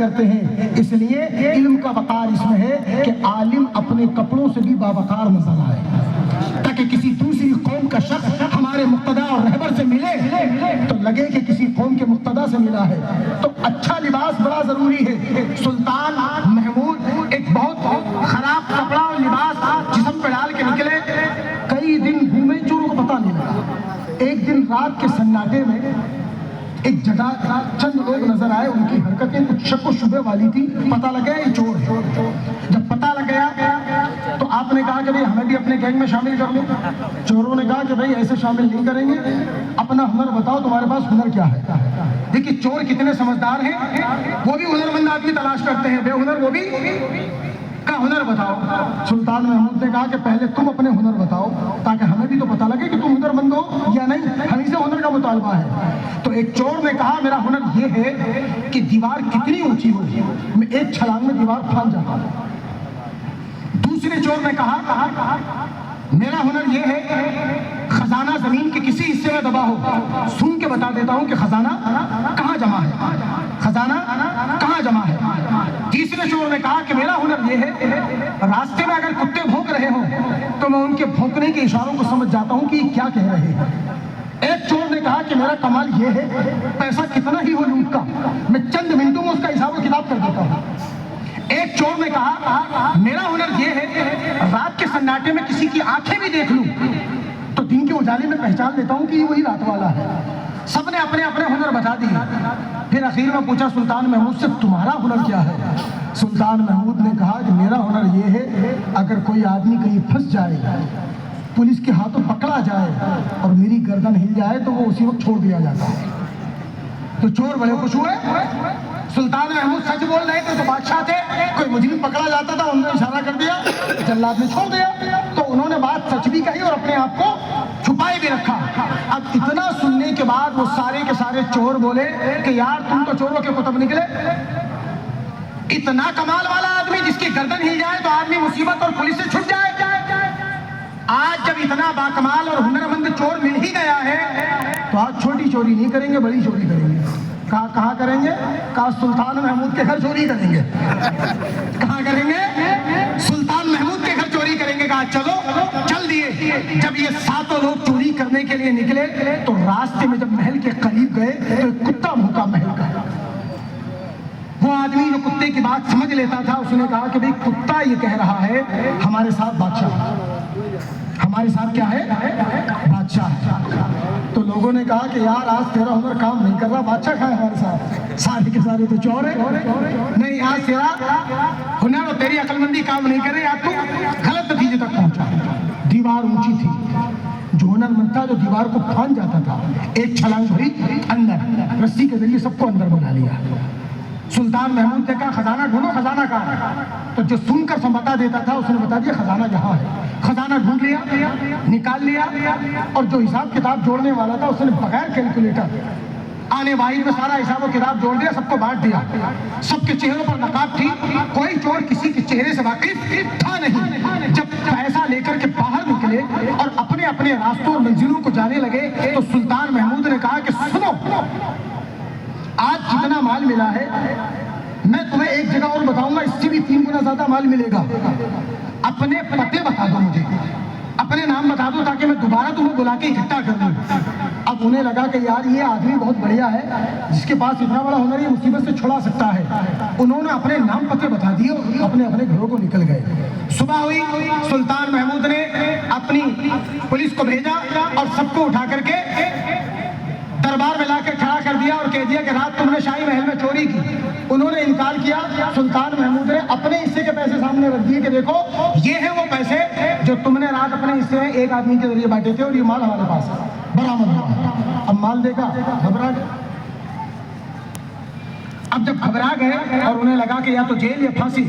करते हैं। इसलिए इल्म का वकार इसमें है कि आलिम अपने कपड़ों से भी बावकार नजर आए, ताकि किसी दूसरी कौम का शख्स हमारे मुक्तदा और रहबर से मिले तो लगे कि किसी कौम के मुक्तदा से मिला है। तो अच्छा लिबास बड़ा जरूरी है। सुल्तान महमूद एक बहुत खराब कपड़ा और लिबास जिस्म पे डाल के निकले, कई दिन घूमे, चोरों को पता नहीं लगा। एक दिन रात के सन्नाटे में एक जगह चंद लोग नजर आए, उनकी हरकतें कुछ शक व शुबे वाली थी। पता लग गया ये चोर है। जब पता लग गया तो आपने कहा कि भाई हमें भी अपने गैंग में शामिल कर लो। चोरों ने कहा कि भाई ऐसे शामिल नहीं करेंगे, अपना हुनर बताओ, तुम्हारे पास हुनर क्या है। देखिए चोर कितने समझदार हैं, वो भी हुनरमंद आदमी तलाश करते हैं, बेहुनर वो भी का हुनर बताओ। सुल्तान महमूद ने कहा कि पहले तुम अपने हुनर बताओ, ताकि हमें भी तो पता लगे कि तुम हुनरमंद हो या नहीं, हमी से हुनर का मुतालबा है। तो एक चोर ने कहा मेरा हुनर ये है कि दीवार कितनी ऊंची हो, मैं एक छलांग में दीवार फाड़ जाता हूं। दूसरे चोर ने कहा मेरा हुनर ये है खजाना जमीन के किसी हिस्से में दबा हो, सुन के बता देता हूं कि खजाना कहां जमा है, खजाना कहां जमा है। तीसरे चोर ने कहा कि मेरा हुनर ये है रास्ते में अगर कुत्ते भौंक रहे हो तो मैं उनके भौंकने के इशारों को समझ जाता हूं कि ये क्या कह रहे हैं। एक चोर ने कहा कि मेरा कमाल ये है पैसा कितना ही हो लूट का, मैं चंद मिनटों में उसका हिसाब किताब कर देता हूं। एक चोर ने कहा मेरा हुनर ये है रात के सन्नाटे में किसी की आंखें भी देख लूं तो दिन के उजाले में पहचान लेता हूं कि ये वही रात वाला है। सबने अपने अपने हुनर बता दिए। फिर आखिर में पूछा सुल्तान महमूद से तुम्हारा हुनर क्या है। सुल्तान महमूद ने कहा कि मेरा हुनर ये है अगर कोई आदमी कहीं फंस जाए, पुलिस के हाथों पकड़ा जाए और मेरी गर्दन हिल जाए तो वो उसी वक्त छोड़ दिया जाता है। तो चोर बड़े खुश हुए। सुल्तान महमूद सच बोल रहे थे तो बादशाह थे, कोई मुजरिम पकड़ा जाता था उन्होंने इशारा कर दिया, जल्लाद ने छोड़ दिया। तो उन्होंने बात सच भी कही और अपने आप को छुपाए भी रखा। अब इतना सुनने के बाद वो सारे के सारे चोर बोले कि यार तुम तो चोरों के कुतुब निकले। इतना कमाल वाला आदमी जिसकी गर्दन हिल जाए तो आदमी मुसीबत और पुलिस से छुट जाए। आज जब इतना बाकमाल और हुनरमंद चोर मिल ही गया है तो आज छोटी चोरी नहीं करेंगे, बड़ी चोरी करेंगे। कहाँ करेंगे? कहा सुल्तान महमूद के घर चोरी करेंगे। कहाँ करेंगे? सुल्तान महमूद के घर चोरी करेंगे। कहा चलो, चल दिए। जब ये सातों लोग चोरी करने के लिए निकले तो रास्ते में जब महल के करीब गए तो एक कुत्ता भूखा महल का। वो आदमी जो कुत्ते की बात समझ लेता था उसने कहा कि भाई कुत्ता ये कह रहा है हमारे साथ बादशाह, हमारे साथ क्या है? बादशाह है। तो लोगों ने कहा कि यार आज तेरा हुनर काम नहीं कर रहा, बादशाह कहाँ है हमारे साथ? सारे के सारे तो चोर है। नहीं, आज तेरा हुनर और तेरी अक्लमंदी काम नहीं कर रही, आज तू गलत नतीजे तक पहुंचा। दीवार ऊंची थी, जो हुनरमंद था जो दीवार को फांद जाता था, एक छलांग भरी अंदर, रस्सी के जरिए सबको अंदर बना लिया। सुल्तान महमूद ने कहा खजाना ढूंढो, खजाना कहाँ है? तो जो सुनकर बता देता था उसने बता दिया खजाना यहाँ है। खजाना ढूंढ लिया, निकाल लिया और जो हिसाब किताब जोड़ने वाला था उसने बगैर कैलकुलेटर आने वाहिद में सारा हिसाब किताब जोड़ दिया, सबको बांट दिया। सबके चेहरों पर नकाब थी, कोई चोर किसी के चेहरे से वाकिफ था नहीं। जब पैसा लेकर के बाहर निकले और अपने अपने रास्तों और मंजिलों को जाने लगे तो सुल्तान महमूद ने कहा कि सुनो, आज जितना माल मिला है मैं तुम्हें एक जगह और बताऊंगा, इससे भी 3 गुना ज्यादा माल मिलेगा। अपने पते बता दो मुझे, अपने नाम बता दो ताकि मैं दोबारा तुम्हें बुला के इकट्ठा कर दूं। अब उन्हें लगा कि यार ये आदमी बहुत बढ़िया है, जिसके पास इतना बड़ा हुनर ये मुसीबत से छुड़ा सकता है। उन्होंने अपने नाम पते बता दिए और अपने अपने घरों को निकल गए। सुबह हुई, सुल्तान महमूद ने अपनी पुलिस को भेजा और सबको उठा करके दरबार में लाकर खड़ा कर दिया और कह दिया कि रात तुमने शाही महल में चोरी की। उन्होंने इनकार किया। सुल्तान महमूद ने अपने हिस्से के पैसे सामने रख दिए कि देखो ये है वो पैसे जो तुमने रात अपने हिस्से में एक आदमी के जरिए बांटे थे और ये माल हमारे पास है, बरामद हुआ। अब माल देखा, घबरा गए। अब जब घबरा गए और उन्हें लगा कि या तो जेल या फांसी,